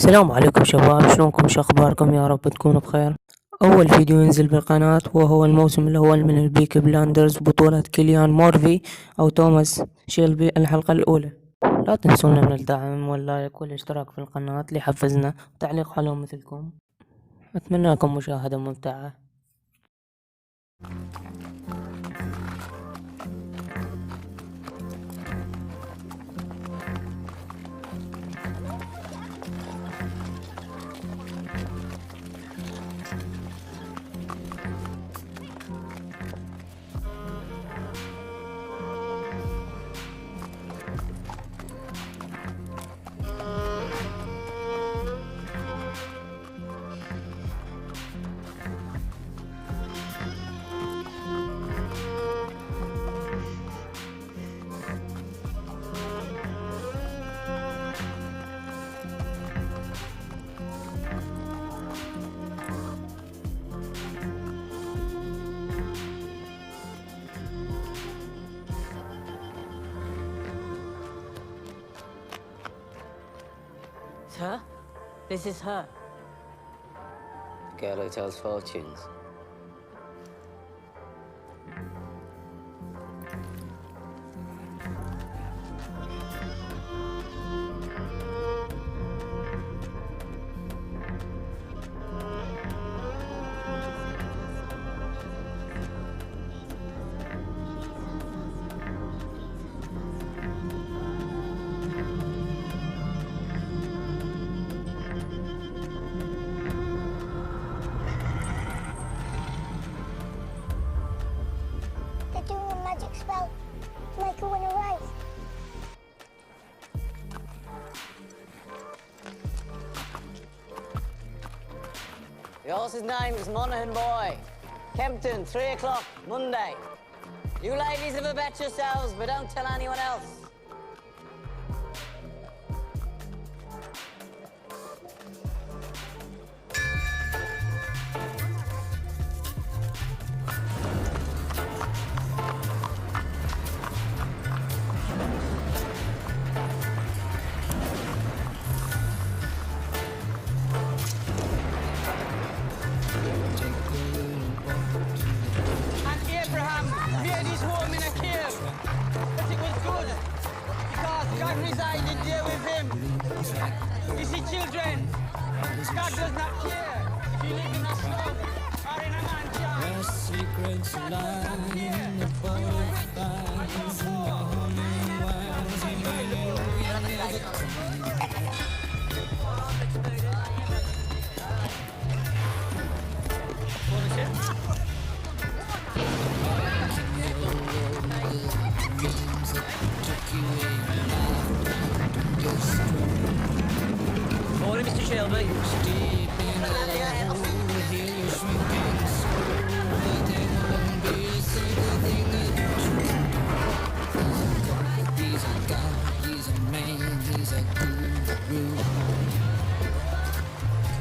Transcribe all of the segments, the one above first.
السلام عليكم شباب، شلونكم؟ شو اخباركم؟ يا رب تكونوا بخير. اول فيديو ينزل بالقناة وهو الموسم الاول من البيكي بلايندرز بطولة كليان مورفي او توماس شيلبي الحلقة الاولى. لا تنسونا من الدعم واللايك والاشتراك في القناة ليحفزنا، وتعليق حلو مثلكم. اتمنى لكم مشاهدة ممتعة. Her? This is her. The girl who tells fortunes. They're doing a magic spell to make her win a race. The horse's name is Monaghan Boy. Kempton, 3 o'clock, Monday. You ladies have a bet yourselves, but don't tell anyone else. And Abraham made his home in a cave, but it was good because God resided there with him. You see, children, God does not care if you live in a slum or in a mansion. Where secrets lie in the butterflies and the humming winds. You may know you'll never Morning, Mr. Shelby. deep in the hole. Hear you shrinking soul, but there won't be a single thing that he's a god, he's a man, he's a guru.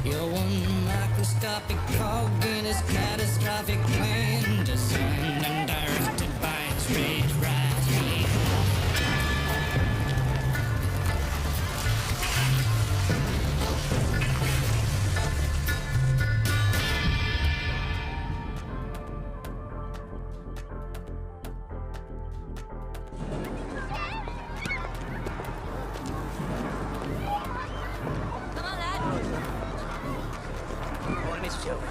You're one microscopic cog in his catastrophic plan, designed and directed by his rage right hand. Morning, Mr. Shelby.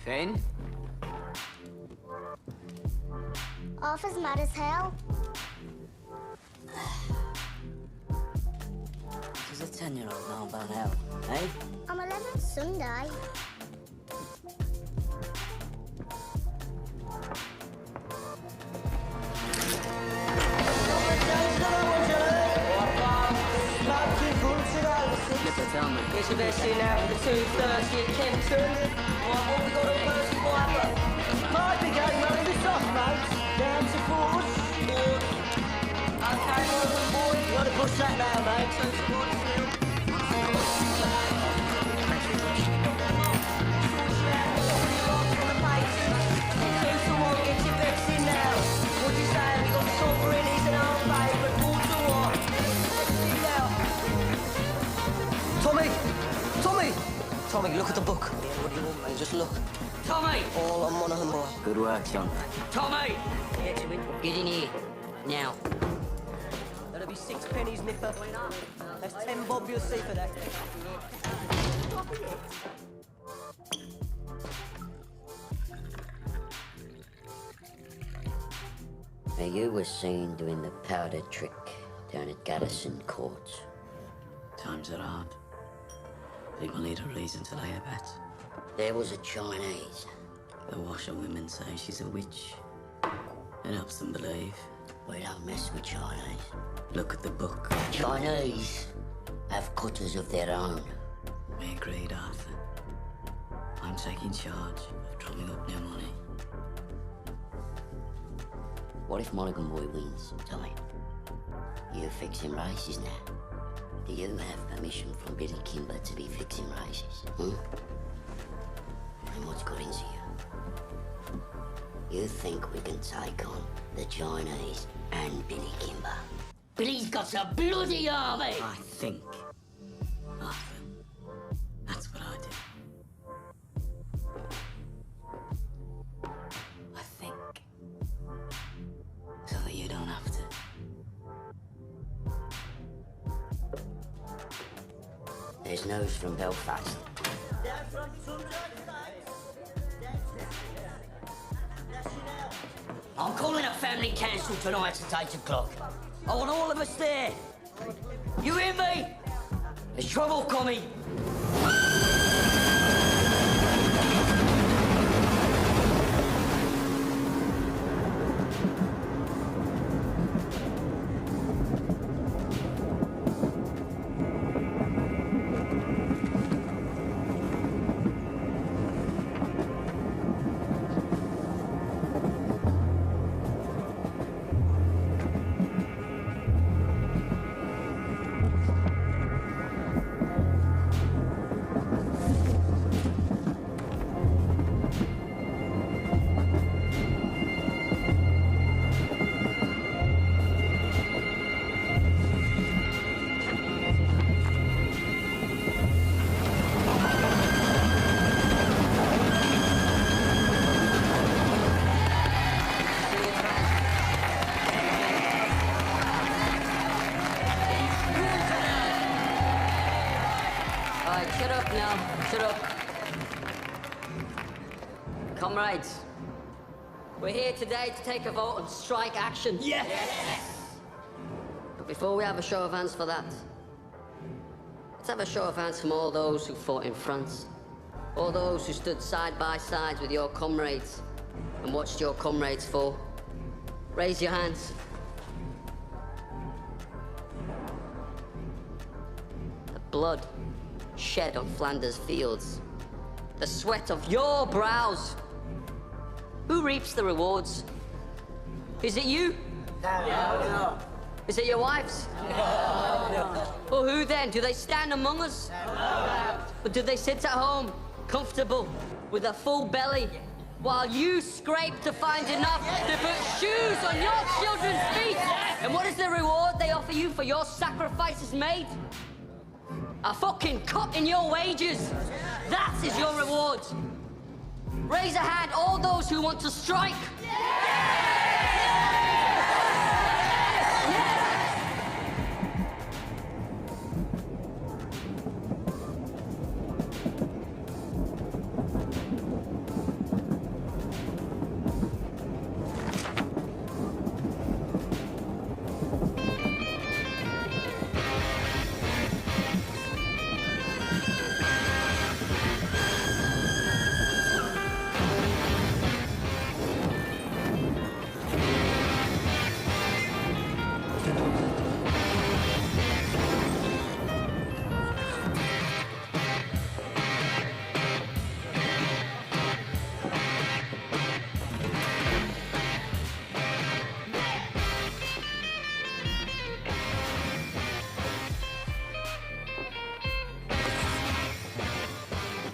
Finn? Arthur's mad as hell. Does a 10-year-old know about hell, eh? I'm 11th Sunday. Flipper, tell me. It's your best in out of the 2:30 at Kempton. What have we got on first and five? Hard the game, man. It's off, mate. Down to force. Okay, boy. Got to push that now, mate. Two sports, Tommy, look at the book. Yeah, what do you want, mate? Just look. Tommy! All on Monaghan boy. Good work, John. Tommy! Get in here. Now. That'll be 6 pennies, Nipper. That's 10 bob you'll see for that. Now, you were seen doing the powder trick down at Gaddison Court. Times are hard. People need a reason to lay a bet. There was a Chinese. The washerwomen say she's a witch. It helps them believe. We don't mess with Chinese. Look at the book. Chinese have cutters of their own. We agreed, Arthur. I'm taking charge of drumming up new money. What if Monaghan boy wins, Tommy? You're fixing races now. Do you have permission from Billy Kimber to be fixing races? And what's got into you? You think we can take on the Chinese and Billy Kimber? Billy's got a bloody army! I think, Arthur. That's what I do. I think. So that you don't have to. There's news from Belfast. I'm calling a family council tonight at 8 o'clock. I want all of us there. You hear me? There's trouble coming. Shut up now, shut up. Comrades, we're here today to take a vote on strike action. Yes! But before we have a show of hands for that, let's have a show of hands from all those who fought in France. All those who stood side by side with your comrades and watched your comrades fall. Raise your hands. The blood shed on Flanders fields. The sweat of your brows. Who reaps the rewards? Is it you? No. Is it your wives? No. Well, who then? Do they stand among us? No. Or do they sit at home, comfortable, with a full belly, while you scrape to find enough to put shoes on your children's feet? And what is the reward they offer you for your sacrifices made? A fucking cut in your wages. That is your reward. Raise a hand, all those who want to strike.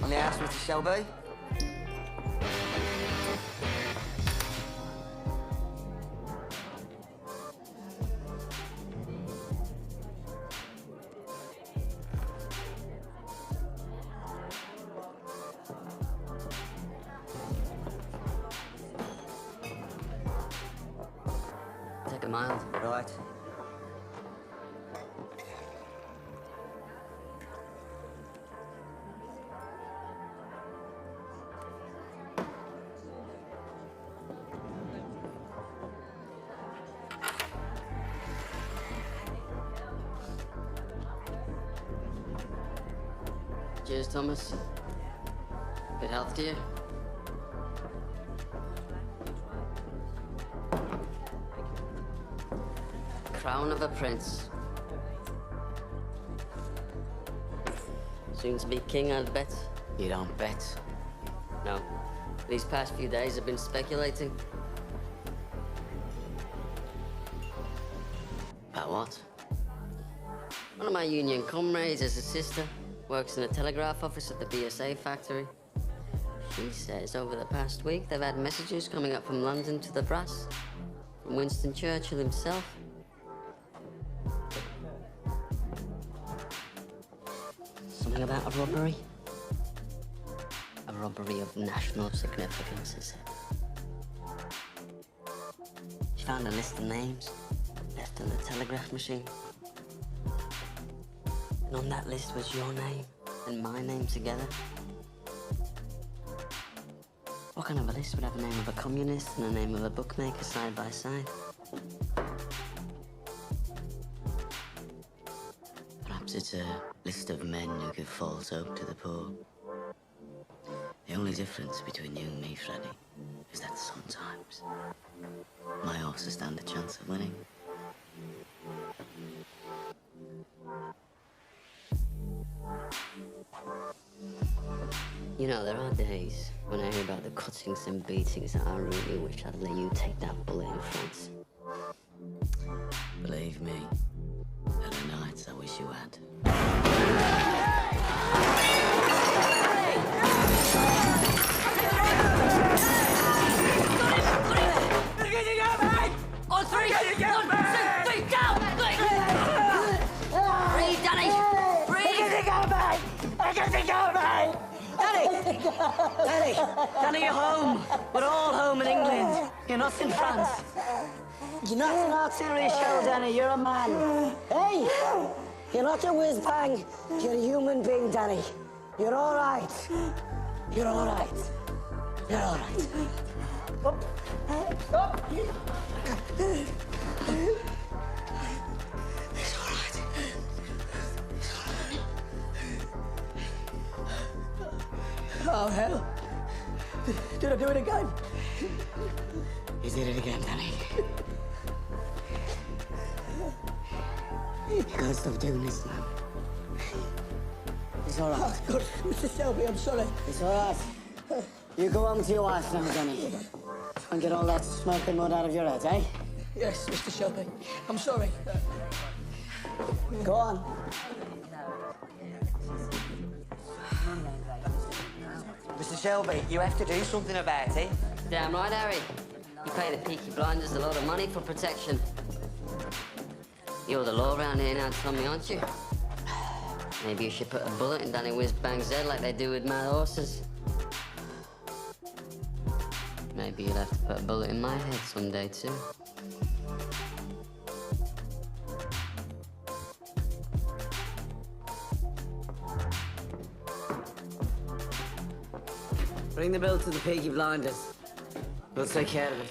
On the house, Mr. Shelby. mild. Right. Cheers, Thomas. Good health to you. Crown of a prince. Soon to be king, I'd bet. You don't bet. No. These past few days I've been speculating. About what? One of my union comrades has a sister. Works in a telegraph office at the BSA factory. She says over the past week they've had messages coming up from London to the brass. From Winston Churchill himself. Something about a robbery? A robbery of national significance, is it? She found a list of names left in the telegraph machine. And on that list was your name and my name together. What kind of a list would have the name of a communist and the name of a bookmaker side by side? Perhaps it's a list of men who give false hope to the poor. The only difference between you and me, Freddie, is that sometimes my horses stand a chance of winning. You know, there are days when I hear about the cuttings and beatings that I really wish I'd let you take that bullet in France. Believe me, there are nights I wish you had. On three! 1, 2, 3, down! Breathe, Danny! Breathe! Danny, you're home. We're all home in England. You're not in France. You're not an artillery shell, Danny. You're a man. Hey, you're not a whiz bang. You're a human being, Danny. You're all right. You're all right. You're all right. Up. Up. It's all right. Oh, hell. Did I do it again? You did it again, Danny. You gotta stop doing this, man. It's all right. Oh, God, Mr. Shelby, I'm sorry. It's all right. You go home to your wife now, Danny. And get all that smoking mud out of your head, eh? Yes, Mr. Shelby. I'm sorry. Go on. Mr. Shelby, you have to do something about it. Damn right, Harry. You pay the Peaky Blinders a lot of money for protection. You're the law around here now, Tommy, aren't you? Maybe you should put a bullet in Danny Whiz-Bang's head like they do with mad horses. Maybe you'll have to put a bullet in my head someday, too. Bring the bill to the Peaky Blinders. We'll take care of it.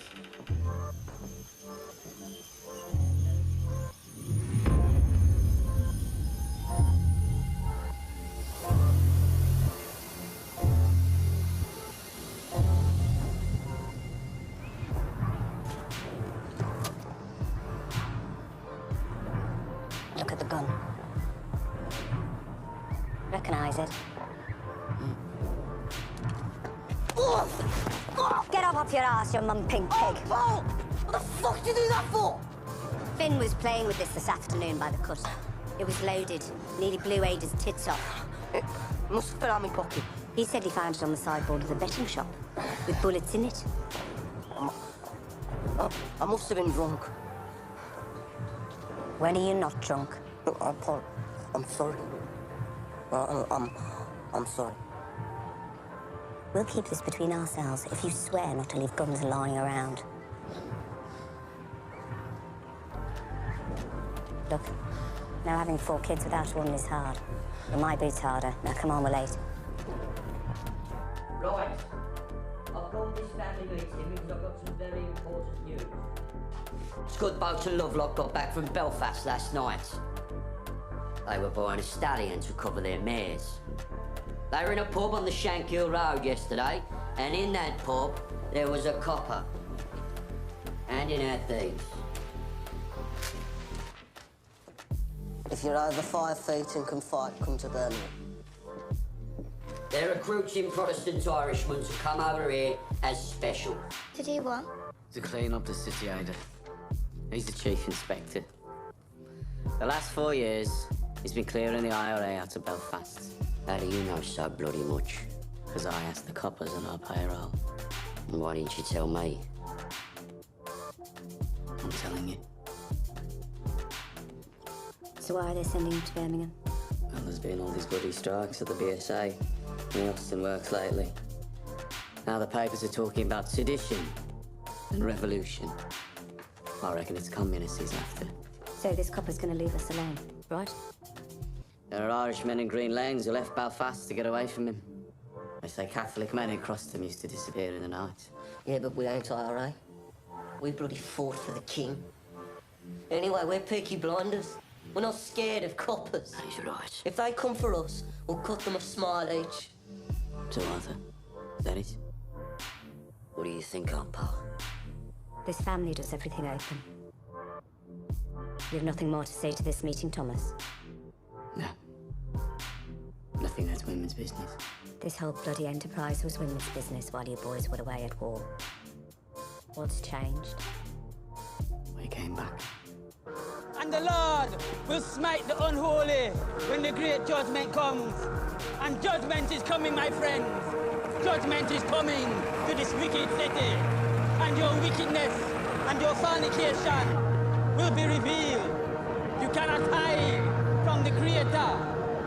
Look at the gun. Recognize it? Get up off your ass, you mum-pink pig. Paul! What the fuck did you do that for? Finn was playing with this afternoon by the cut. It was loaded. Nearly blew Ada's tits off. It must have been on my pocket. He said he found it on the sideboard of the betting shop, with bullets in it. I must have been drunk. When are you not drunk? Look, Paul, I'm sorry. I'm sorry. We'll keep this between ourselves if you swear not to leave guns lying around. Look, now having 4 kids without a woman is hard. It might be harder. Now come on, we're late. Right. I've called this family meeting because I've got some very important news. Scud Boat and Lovelock got back from Belfast last night. They were buying a stallion to cover their mares. They were in a pub on the Shankill Road yesterday, and in that pub there was a copper handing out these. If you're over 5 feet and can fight, come to Birmingham. They're recruiting Protestant Irishmen to come over here as special. To do what? To clean up the city, Ada. He's the chief inspector. The last 4 years, he's been clearing the IRA out of Belfast. How do you know so bloody much? Because I asked the coppers on our payroll. And why didn't you tell me? I'm telling you. So why are they sending you to Birmingham? Well, there's been all these bloody strikes at the BSA and the Austin works lately. Now the papers are talking about sedition and revolution. I reckon it's communists he's after. So this copper's going to leave us alone, right? There are Irishmen in Green Lanes who left Belfast to get away from him. They say Catholic men who crossed him used to disappear in the night. Yeah, but we ain't IRA. We bloody fought for the king. Anyway, we're Peaky Blinders. We're not scared of coppers. He's right. If they come for us, we'll cut them a smile each. So, Arthur, is that it? What do you think, Aunt Pal? This family does everything open. You have nothing more to say to this meeting, Thomas? No. Nothing that's women's business. This whole bloody enterprise was women's business while you boys were away at war. What's changed? We came back. And the Lord will smite the unholy when the great judgment comes. And judgment is coming, my friends. Judgment is coming to this wicked city. And your wickedness and your fornication will be revealed. You cannot hide from the Creator.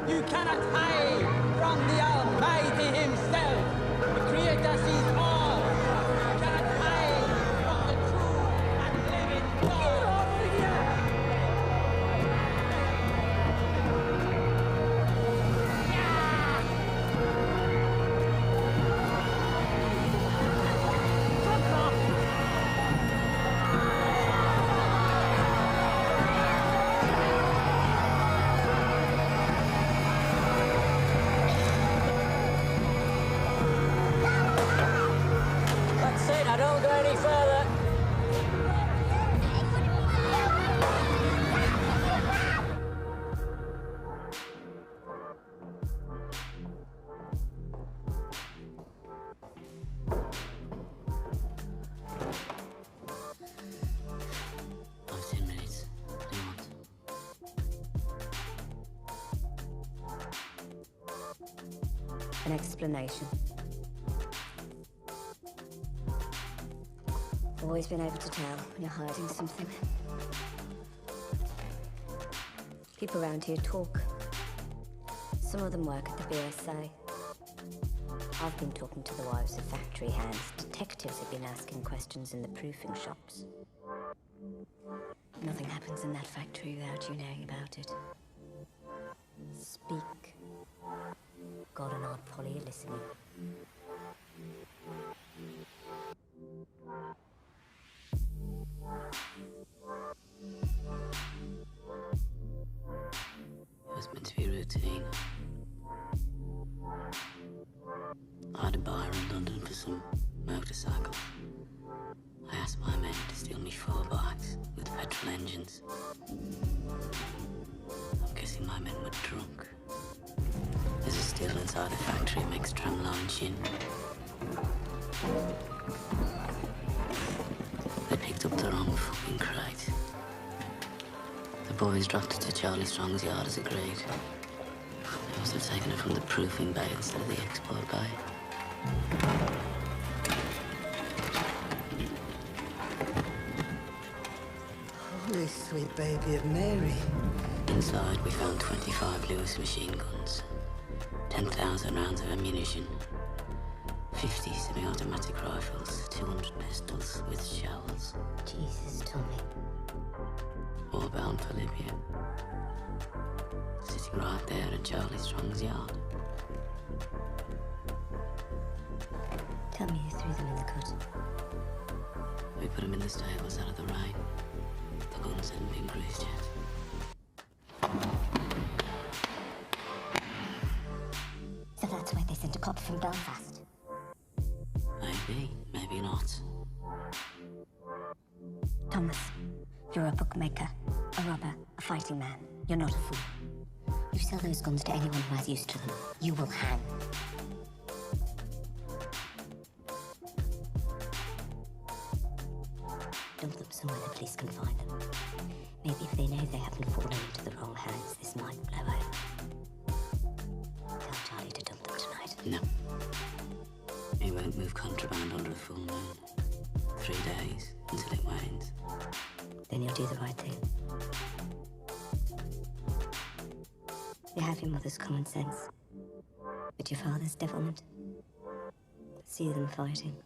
You cannot hide from the Almighty Himself. The Creator sees all. You cannot hide from the true and living God. That's it, I don't go any further. I've 10 minutes. What do you want? An explanation. Always been able to tell when you're hiding something. People around here talk. Some of them work at the BSA. I've been talking to the wives of factory hands. Detectives have been asking questions in the proofing shops. Nothing happens in that factory without you knowing about it. Speak. God and Aunt Polly are listening. It was meant to be routine. I had a buyer in London for some motorcycle. I asked my men to steal me 4 bikes with petrol engines. I'm guessing my men were drunk. There's a still inside the factory makes tramline gin. They picked up the wrong fucking crate. The boys dropped it to Charlie Strong's yard as agreed. They must have taken it from the proofing bay instead of the export bay. Holy sweet baby of Mary. Inside, we found 25 Lewis machine guns, 10,000 rounds of ammunition, 50 semi-automatic rifles, 200 pistols with shells. Jesus, Tommy. all bound for Libya. Sitting right there in Charlie Strong's yard. Tell me you threw them in the cut. We put him in the stables out of the rain. The guns hadn't been greased yet. So that's why they sent a copy from Belfast. Maybe, maybe not. Thomas, you're a bookmaker, a robber, a fighting man. You're not a fool. You sell those guns to anyone who has use to them, you will hang. Dump them somewhere the police can find them. Maybe if they know they haven't fallen into the wrong hands, this might blow over. Tell Charlie to dump them tonight. No. He won't move contraband under a full moon. 3 days until it wanes. Then you'll do the right thing. You have your mother's common sense, but your father's devilment. See them fighting.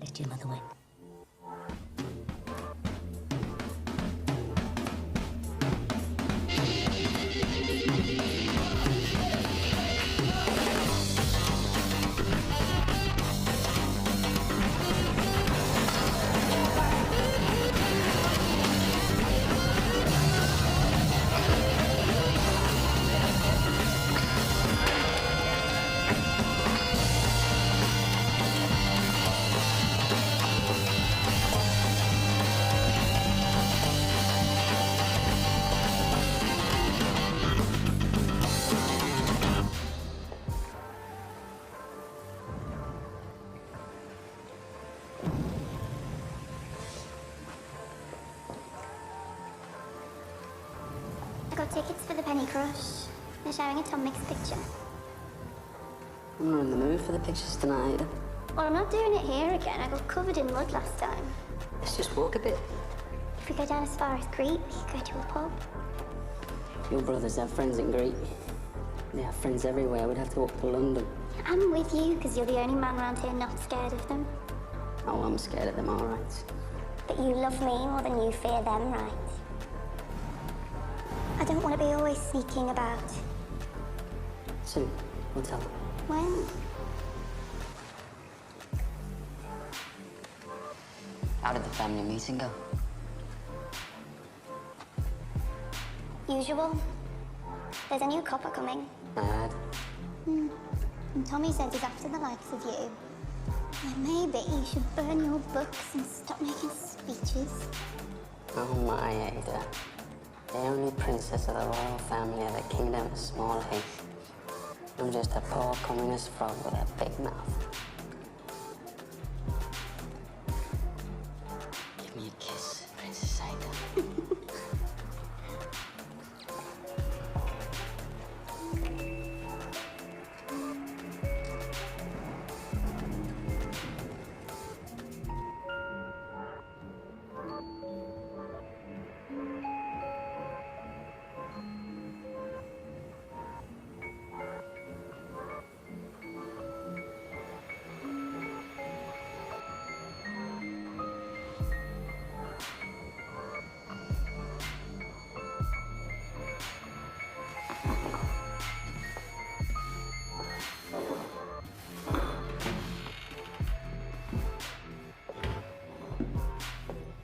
Let your mother win. Got tickets for the Penny Crush. They're showing a Tom Mix picture. I'm not in the mood for the pictures tonight either. Well, I'm not doing it here again. I got covered in mud last time. Let's just walk a bit. If we go down as far as Crete, we could go to a pub. Your brothers have friends in Crete. They have friends everywhere. We'd have to walk to London. I'm with you, because you're the only man around here not scared of them. Oh, I'm scared of them, all right. But you love me more than you fear them, right? I don't want to be always sneaking about. Soon, we'll tell them. When? How did the family meeting go? Usual. There's a new copper coming. Bad. And Tommy says he's after the likes of you. And maybe you should burn your books and stop making speeches. Oh my, Ada. The only princess of the royal family of the kingdom of Small Heath. I'm just a poor communist frog with a big mouth. Give me a kiss, Princess Ada.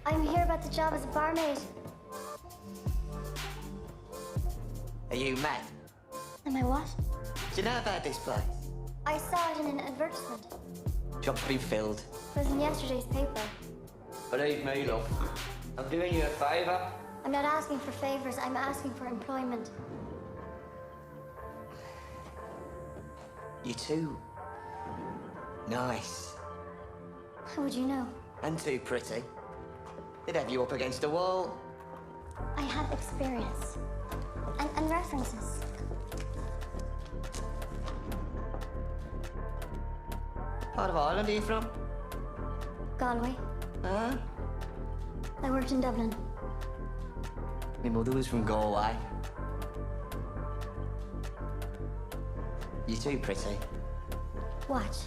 I'm here about the job as a barmaid. Are you mad? Am I what? Do you know about this place? I saw it in an advertisement. Job's been filled. It was in yesterday's paper. Believe me, love. I'm doing you a favour. I'm not asking for favors, I'm asking for employment. You're too nice How would you know? and too pretty. They'd have you up against a wall. I have experience. And references. Part of Ireland are you from? Galway. Huh? I worked in Dublin. My mother was from Galway. You're too pretty. Watch.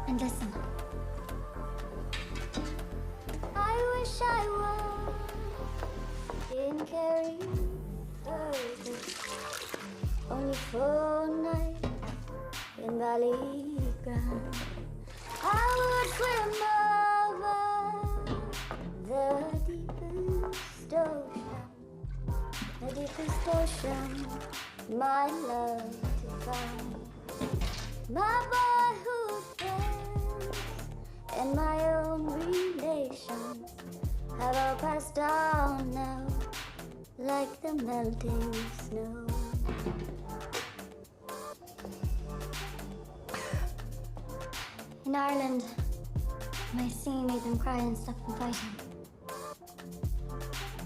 And listen. I wish I was in Kerry, only for a night in Ballygrand. I would swim over the deepest ocean, my love to find. My boyhood friends and my own relations have all passed on now, like the melting snow. In Ireland, my scene made them cry and stop them fighting.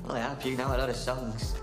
Well, I hope you know a lot of songs.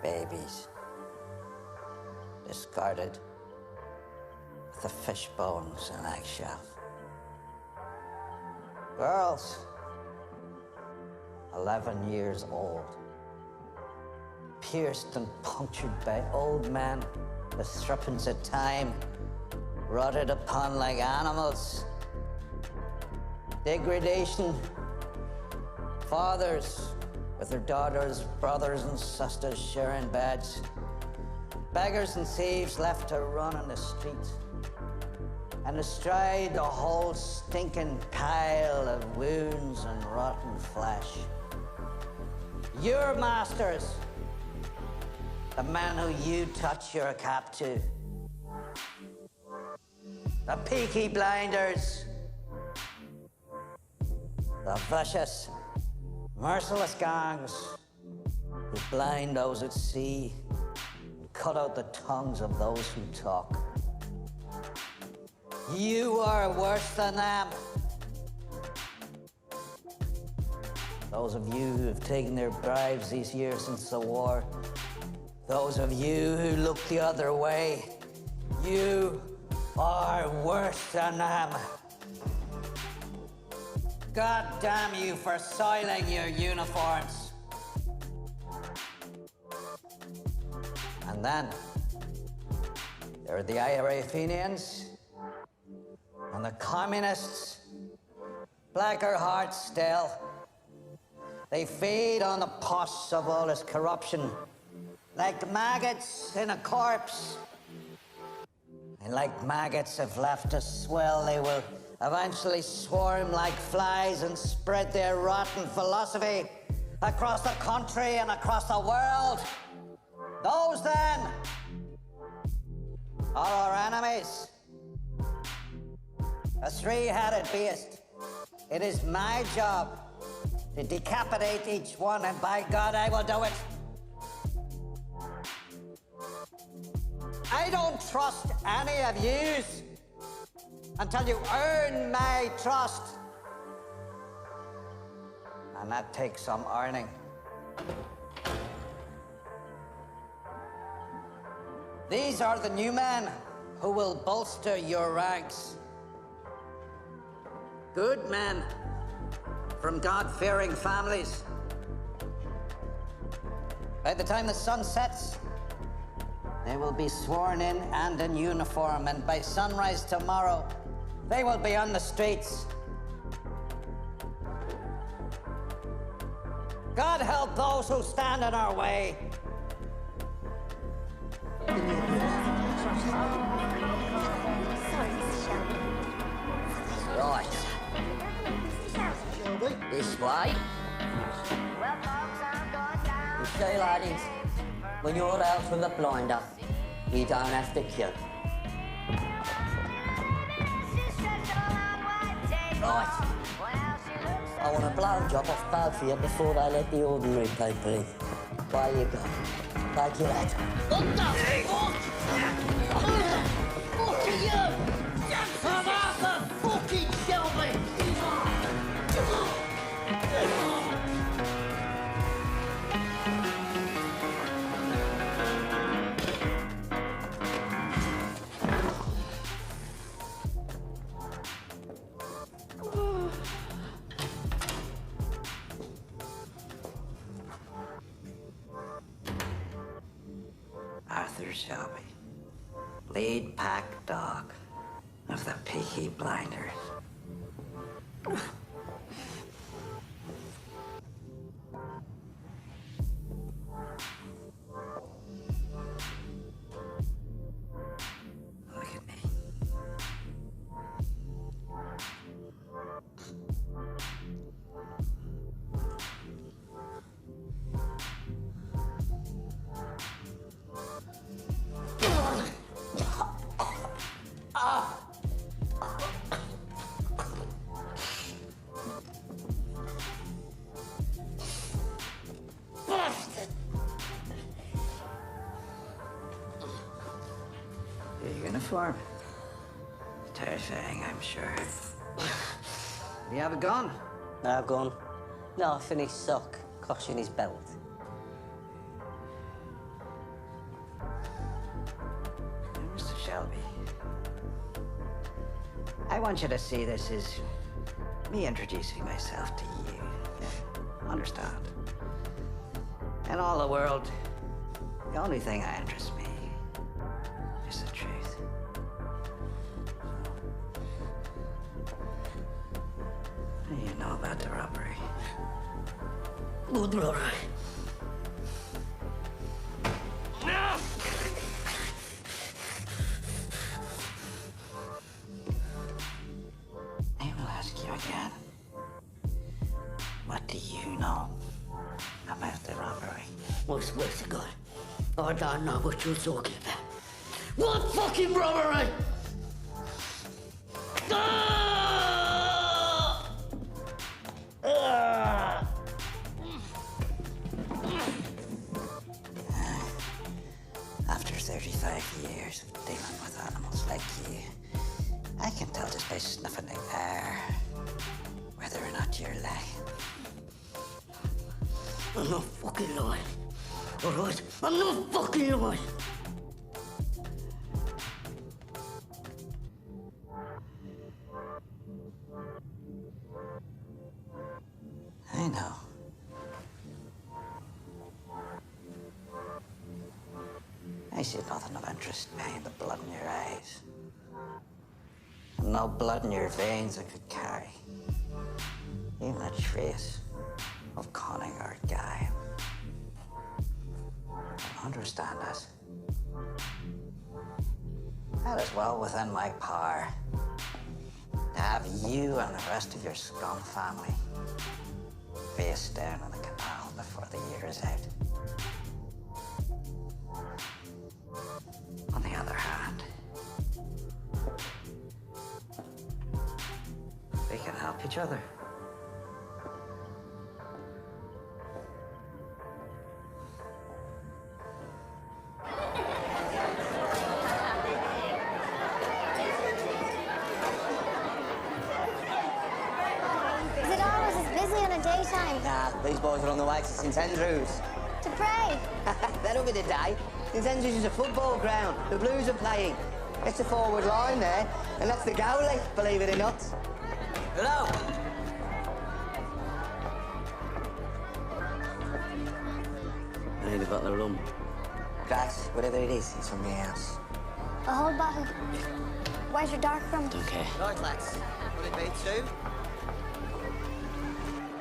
Babies, discarded with the fish bones and eggshell. Girls, 11 years old, pierced and punctured by old men, the serpents of time, rotted upon like animals. Degradation, fathers with their daughters, brothers and sisters sharing beds. Beggars and thieves left to run on the streets. And astride the whole stinking pile of wounds and rotten flesh. Your masters, the men who you touch your cap to. The Peaky Blinders. The vicious, merciless gangs who blind those at sea and cut out the tongues of those who talk. You are worse than them. Those of you who have taken their bribes these years since the war, those of you who look the other way, you are worse than them. God damn you for soiling your uniforms. And then there are the IRA Fenians and the communists, blacker hearts still. They feed on the pus of all this corruption, like maggots in a corpse. And like maggots, if left to swell, they will eventually swarm like flies and spread their rotten philosophy across the country and across the world. Those then are our enemies. A three-headed beast. It is my job to decapitate each one, and by God, I will do it. I don't trust any of yous until you earn my trust. And that takes some earning. These are the new men who will bolster your ranks. Good men from God-fearing families. By the time the sun sets, they will be sworn in and in uniform, and by sunrise tomorrow, they will be on the streets. God help those who stand in our way. Right. This way. You see, ladies, when you're out with a blinder, you don't have to queue. Right. I want a blowjob off both of you before they let the ordinary people in. There you go. Take your hat. What the fuck? Who the fuck are you? I'm Arthur fucking Shelby. Arthur Shelby, lead pack dog of the Peaky Blinders. Look at me. Your uniform. Terrifying, I'm sure. Do you have a gun? No gun. Knife in his sock, cosh in his belt. Mr. Shelby, I want you to see this as me introducing myself to you. Understand? In all the world, the only thing that interests me is the truth. What do you know about the robbery? Good robbery. I will ask you again. What do you know about the robbery? What's worth of God? I don't know what you're talking about. What fucking robbery? After 35 years of dealing with animals like you, I can tell just by sniffing the air whether or not you're lying. I'm not fucking lying. All right? I'm not fucking lying. I know. I see nothing of interest behind the blood in your eyes. And no blood in your veins I could carry. Even a trace of cunning or guile. Understand that. That is well within my power to have you and the rest of your scum family face down in the canal before the year is out. On the other hand, we can help each other. Is it always as busy on a daytime? Nah, these boys are on the way to St Andrews. To pray? That'll be the day. St Andrews is a football ground. The Blues are playing. It's the forward line there, and that's the goalie, believe it or not. Hello. I need a bottle of rum. Grass, whatever it is, it's from the house. A whole bottle. Where's your dark rum? Don't care. Right, lads. Will it be two?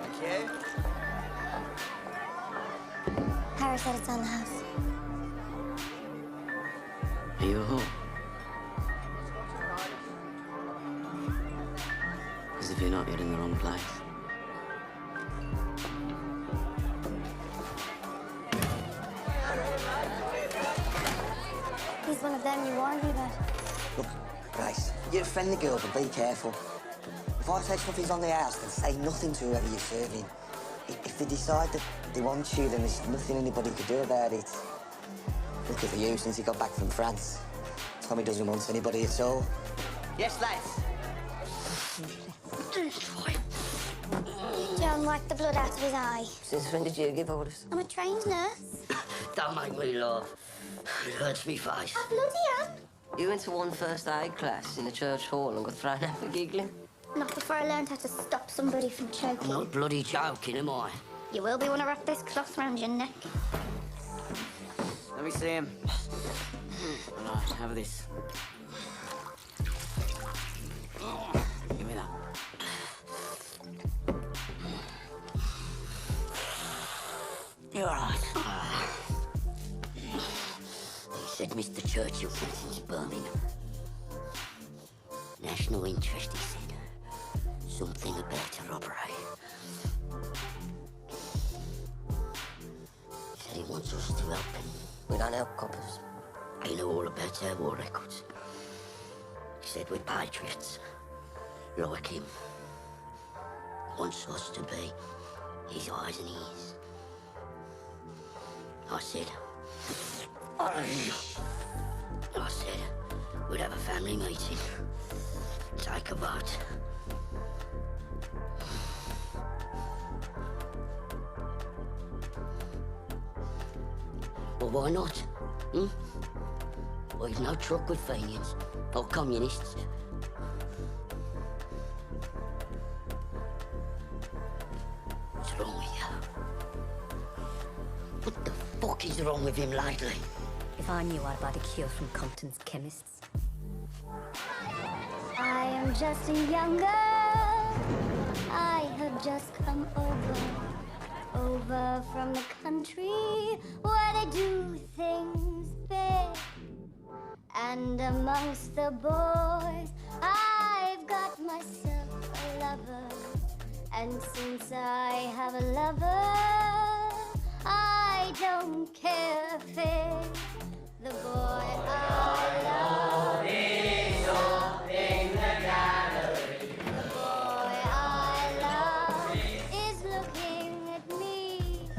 Thank you. Harry said it's on the house. Are you at home? As if you're not, you're in the wrong place. He's one of them you warned me about. Look, Grace, you're a friendly girl, but be careful. If If I say something's on the house, then say nothing to whoever you're serving. If they decide that they want you, then there's nothing anybody could do about it. Look at you since he got back from France. Tommy doesn't want anybody at all. Yes, lads. John wiped the blood out of his eye. Since when did you give orders? I'm a trained nurse. Don't make me laugh. It hurts me face. Oh, bloody hell. You went to one first aid class in the church hall and got thrown out for giggling? Not before I learned how to stop somebody from choking. I'm not bloody joking, am I? You will be when I wrap this cloth round your neck. Let me see him. Right, have this. Give me that. You're all right. He said Mr. Churchill since Birmingham. National interest, he said. Something about a robbery. He said he wants us to help him. We don't help coppers. He knew all about our war records. He said we're patriots, like him. Wants us to be his eyes and ears. I said, we'd have a family meeting, take a vote. Well, why not? Well, he's no truck with Fenians or communists. What's wrong with you? What the fuck is wrong with him lately? If I knew I'd buy the cure from Compton's chemists. I am just a young girl. I have just come over from the country where they do things big. And amongst the boys, I've got myself a lover. And since I have a lover, I don't care if it's the boy I love. In the gallery. The boy I love is looking at me.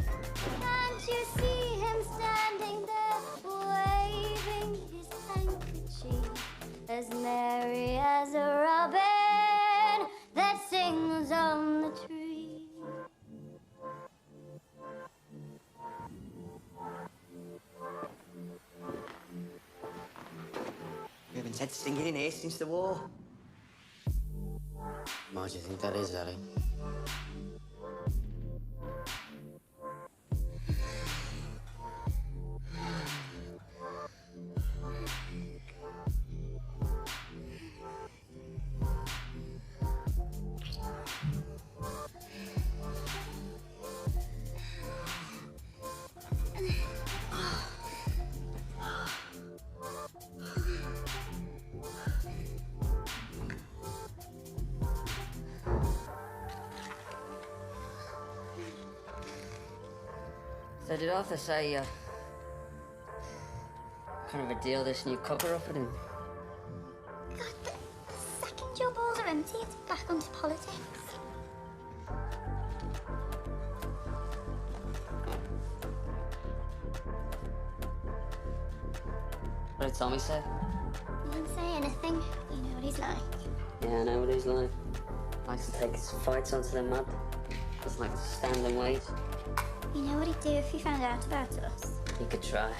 Can't you see him standing there, waving his handkerchief, as merry as a robin that sings on the tree? We haven't had singing in here since the war. Why do you think that is, Ellie? So did Arthur say, kind of a deal this new copper offered him? God, the second your balls are empty, it's back onto politics. What did Tommy say? He won't say anything. You know what he's like. Yeah, I know what he's like. Likes to take his fights onto the mud. Doesn't like to stand and wait. You know what he'd do if he found out about us? He could try.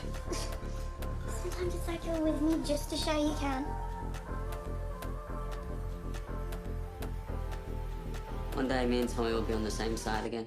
Sometimes it's like you're with me just to show you can. One day me and Tommy will be on the same side again.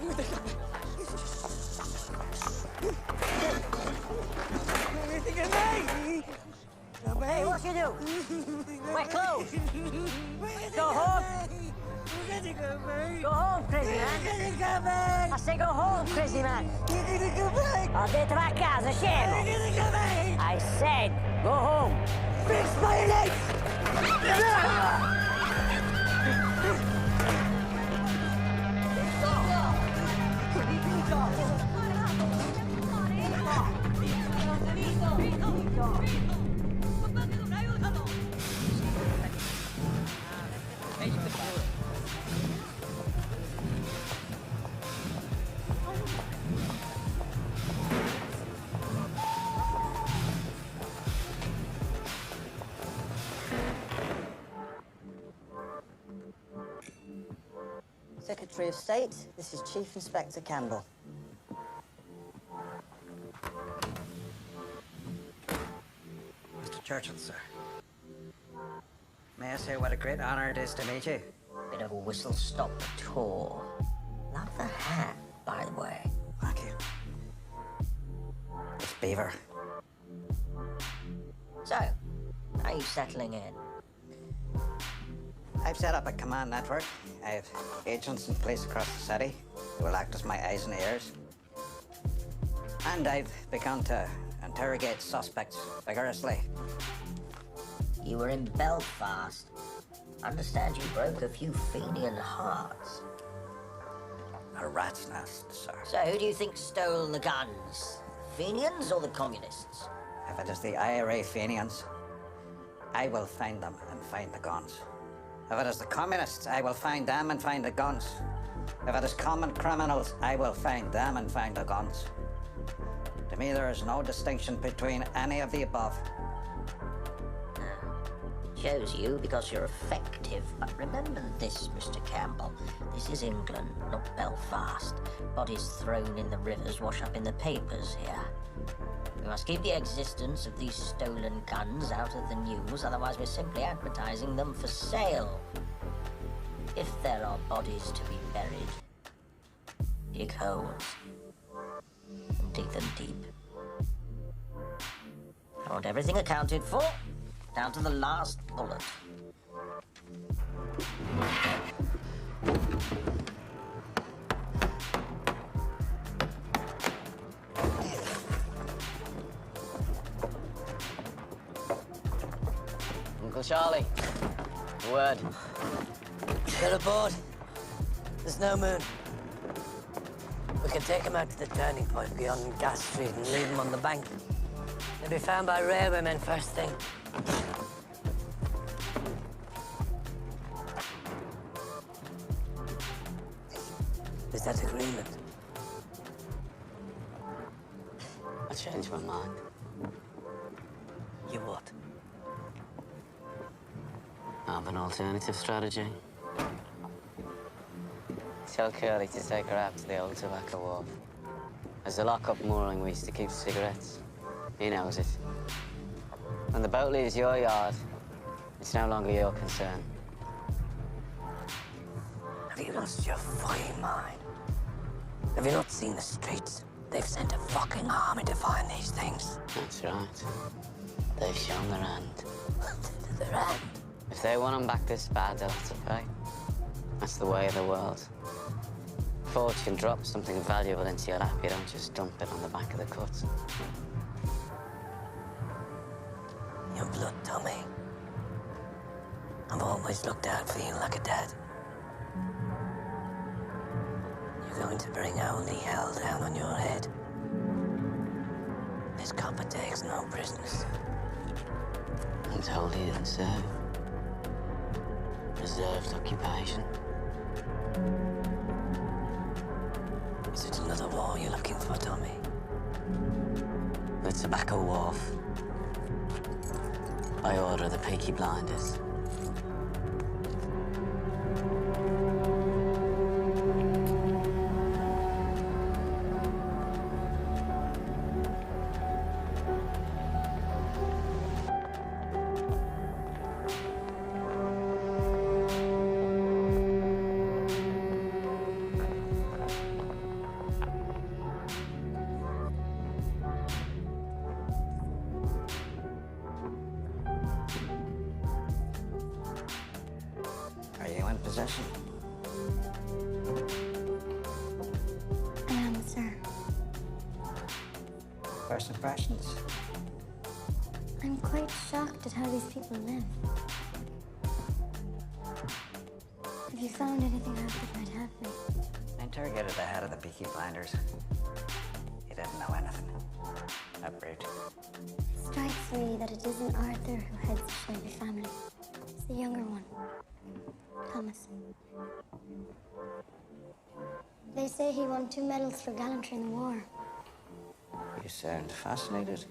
Hey, what you do? Wear clothes. Go home. Go home, crazy man. I say go home, crazy man. Ho detto va a casa, scemo. I said go home. Fix my legs. Secretary of State, this is Chief Inspector Campbell. Mr. Churchill, sir. May I say what a great honor it is to meet you? Bit of a whistle-stop tour. Love the hat, by the way. Thank you. It's Beaver. So, how are you settling in? I've set up a command network. I have agents in place across the city who will act as my eyes and ears. And I've begun to interrogate suspects vigorously. You were in Belfast. Understand you broke a few Fenian hearts. A rat's nest, sir. So who do you think stole the guns? Fenians or the communists? If it is the IRA Fenians, I will find them and find the guns. If it is the communists, I will find them and find the guns. If it is common criminals, I will find them and find the guns. To me, there is no distinction between any of the above. Shows you because you're effective. But remember this, Mr. Campbell. This is England, not Belfast. Bodies thrown in the rivers wash up in the papers here. We must keep the existence of these stolen guns out of the news, otherwise we're simply advertising them for sale. If there are bodies to be buried, dig holes and dig them deep. I want everything accounted for, down to the last bullet. Uncle Charlie, a word. Get aboard. There's no moon. We can take him out to the turning point beyond Gas Street and leave him on the bank. They'll be found by railwaymen first thing. Is that agreement? I changed my mind. You what? I have an alternative strategy. Tell Curly to take her out to the old tobacco wharf. There's a lock-up mooring we used to keep cigarettes. He knows it. When the boat leaves your yard, it's no longer your concern. Have you lost your fucking mind? Have you not seen the streets? They've sent a fucking army to find these things. That's right. They've shown their hand. Their hand? If they want them back this bad, they'll have to pay. That's the way of the world. Fortune drops something valuable into your lap, you don't just dump it on the back of the cut. Your blood, Tommy. I've always looked out for you like a dad. You're going to bring only hell down on your head. This copper takes no prisoners. I'm told he didn't serve. Reserved occupation. Is it another war you're looking for, Tommy? The tobacco wharf. By order of the Peaky Blinders. possession? I am, sir. First impressions? I'm quite shocked at how these people live. If you found anything out that might help me. I interrogated the head of the Peaky Blinders. He didn't know anything. That brute. It strikes me that it isn't Arthur who heads the Shilby family. It's the younger one, Thomas. They say he won 2 medals for gallantry in the war. You sound fascinated.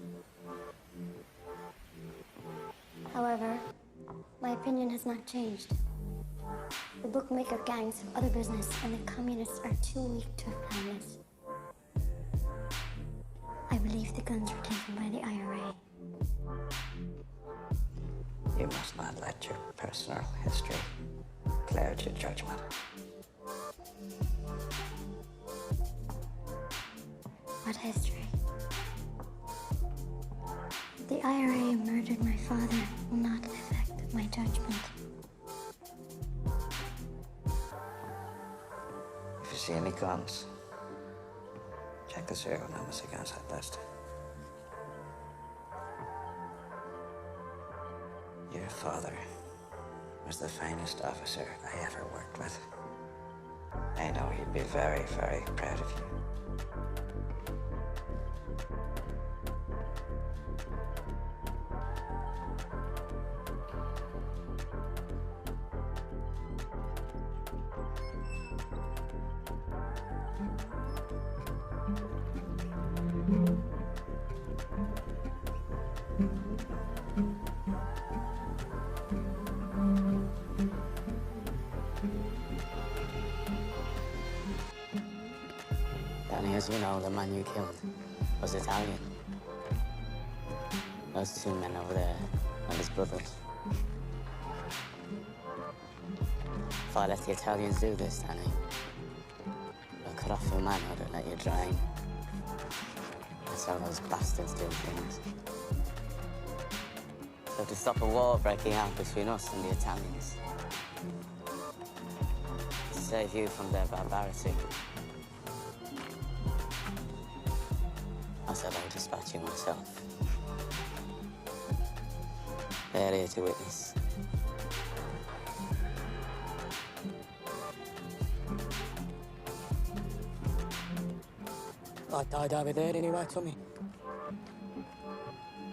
However, my opinion has not changed. The bookmaker gangs have other business, and the communists are too weak to have planned this. I believe the guns were taken by the IRA. You must not let your personal history cloud your judgment. What history? The IRA murdered my father will not affect my judgment. If you see any guns, check the serial numbers against that list. Your father was the finest officer I ever worked with. I know he'd be very, very proud of you. Danny, as you know, the man you killed was Italian. Those 2 men over there are his brothers. If I let the Italians do this, Danny, they'll cut off your manhood and let you drain. That's how those bastards do things. So to stop a war breaking out between us and the Italians, to save you from their barbarity, I said I'll dispatch you myself. They're here to witness. I died over there anyway, Tommy.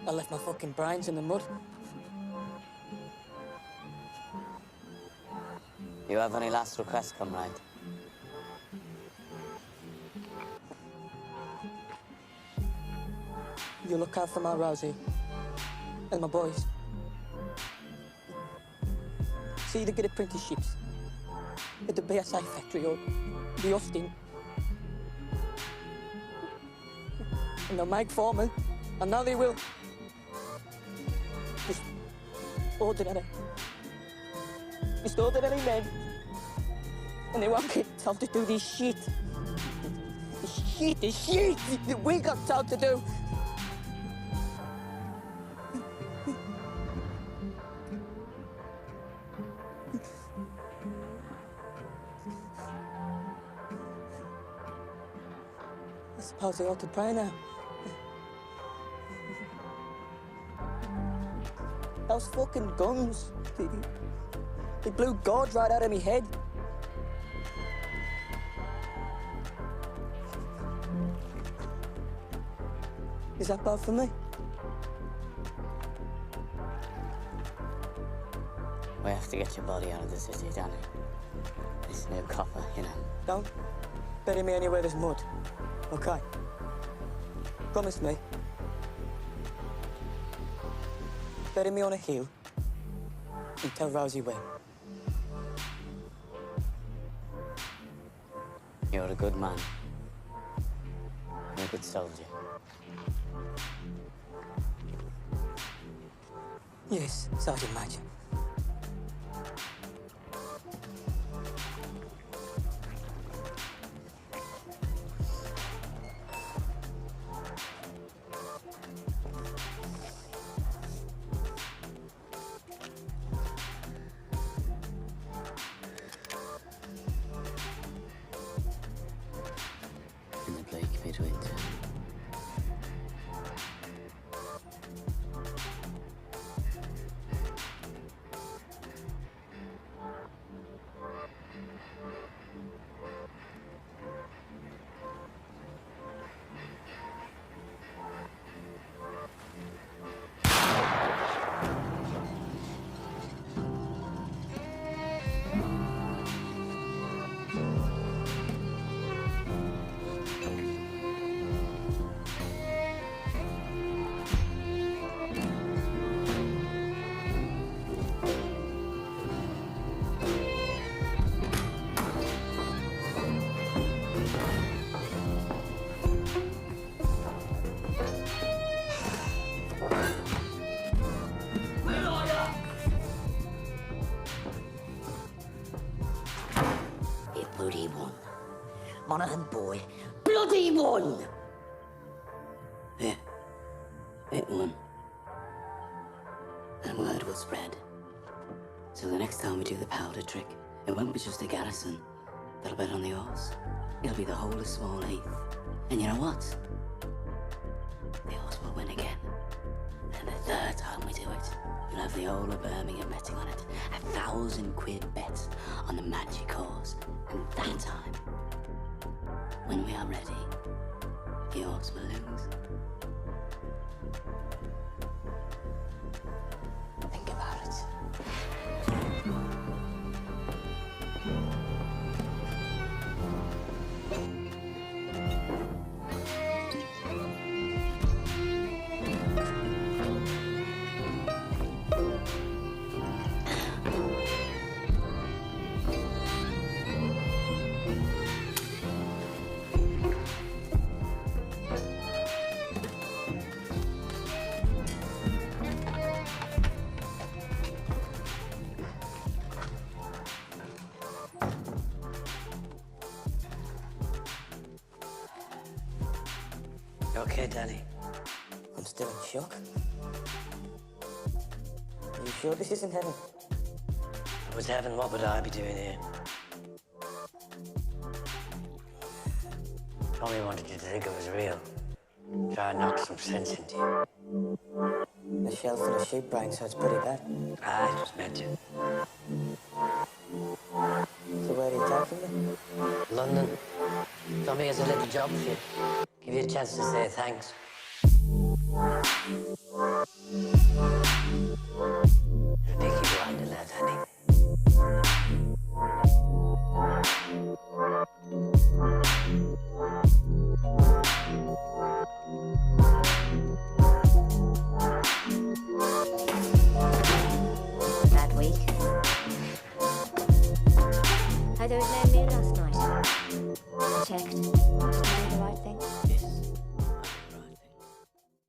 I left my fucking brains in the mud. You have any last requests, comrade? You look out for my Rosie and my boys. See to get apprenticeships at the BSA factory or the Austin. And they'll make foremen. I know they will. Just ordinary men. And they won't get told to do this shit. The shit that we got told to do. I suppose I ought to pray now. Those fucking guns, they blew God right out of me head. Is that bad for me? We have to get your body out of the city, Danny. This new copper, you know. Don't bury me anywhere there's mud, okay? Promise me. Bury me on a hill and tell Rosie where. You're a good man. You're a good soldier. Yes, Sergeant Major. Monaghan boy. Bloody won! Yeah, it won. And word will spread. So the next time we do the powder trick, it won't be just a garrison that'll bet on the horse. It'll be the whole of Small Heath. And you know what? The horse will win again. And the third time we do it, you'll have the whole of Birmingham betting on it. 1,000 quid bet on the magic horse. And that time, when we are ready, the horse will lose. Think about it. You okay, Danny? I'm still in shock. Are you sure this isn't heaven? If it was heaven, what would I be doing here? Tommy wanted you to think it was real. Try and knock some sense into you. A shell full of sheep brains, so it's pretty bad. Ah, it was meant to. So where are you taking me? London. Tommy has a little job for you. Give you a chance to say thanks. You're a Peaky Blinder lad, Danny. That week. Oh, there was no moon last night. I checked.